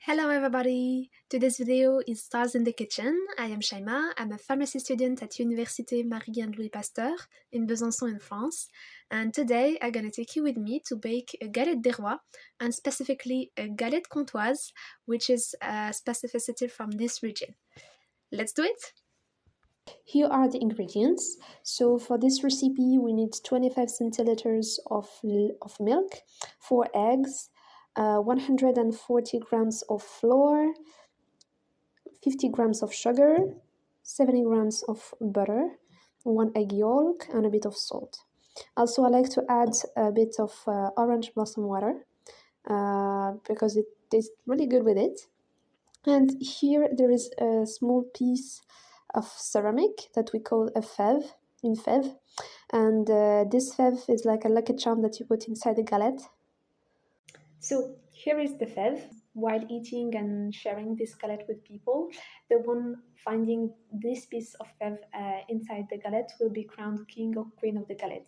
Hello everybody! Today's video is Stars in the Kitchen. I am Chaïma. I'm a pharmacy student at Université Marie and Louis Pasteur in Besançon in France. And today I'm gonna take you with me to bake a galette des rois, and specifically a galette comtoise, which is a specificity from this region. Let's do it! Here are the ingredients. So for this recipe we need 25 centiliters of milk, 4 eggs, 140 grams of flour, 50 grams of sugar, 70 grams of butter, 1 egg yolk, and a bit of salt. Also, I like to add a bit of orange blossom water because it tastes really good with it. And here there is a small piece of ceramic that we call a fève, une fève. And this fève is like a lucky charm that you put inside the galette. So here is the fève. While eating and sharing this galette with people, the one finding this piece of fève inside the galette will be crowned king or queen of the galette.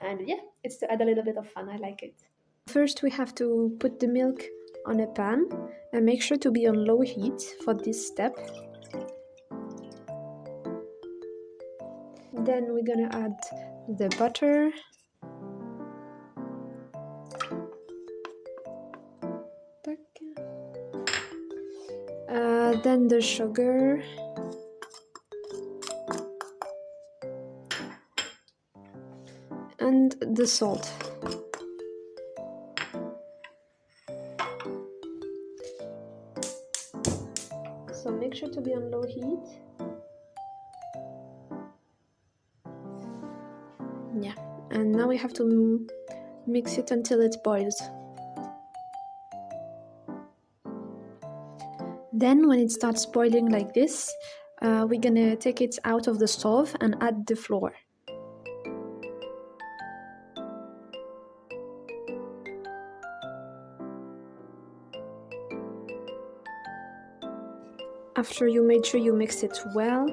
And yeah, it's to add a little bit of fun. I like it. First we have to put the milk on a pan and make sure to be on low heat for this step. Then we're gonna add the butter, then the sugar, and the salt. So make sure to be on low heat. Yeah, and now we have to mix it until it boils. Then when it starts boiling like this, we're gonna take it out of the stove and add the flour. After you made sure you mix it well,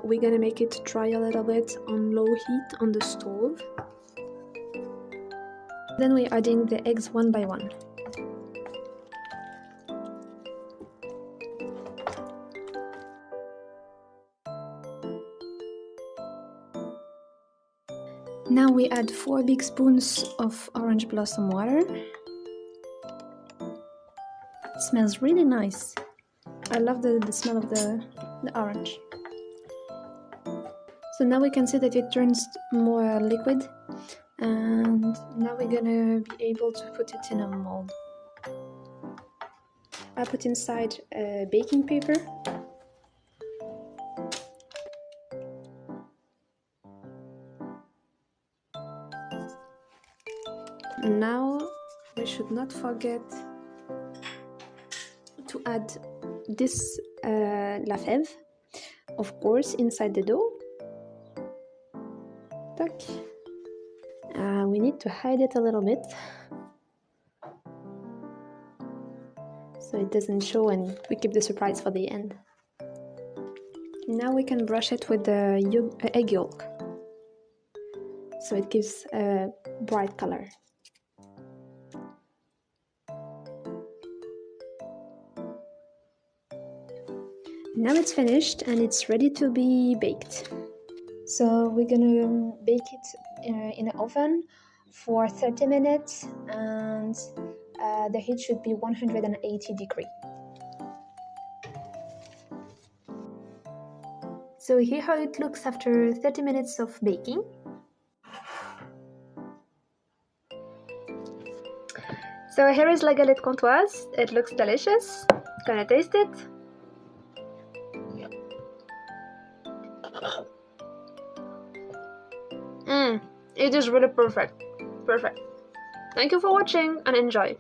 we're gonna make it dry a little bit on low heat on the stove. Then we're adding the eggs one by one. Now we add 4 big spoons of orange blossom water. It smells really nice. I love the smell of the orange. So now we can see that it turns more liquid, and now we're gonna be able to put it in a mold. I put inside a baking paper. Now we should not forget to add this la fève, of course, inside the dough. Tac. We need to hide it a little bit so it doesn't show, and we keep the surprise for the end. Now we can brush it with the egg yolk so it gives a bright color. Now it's finished and it's ready to be baked. So we're gonna bake it in an oven for 30 minutes, and the heat should be 180 degrees. So here how it looks after 30 minutes of baking. So here is la galette comtoise. It looks delicious. Gonna taste it. It is really perfect. Perfect. Thank you for watching and enjoy.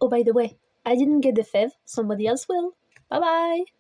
Oh, by the way, I didn't get the fève. Somebody else will. Bye bye.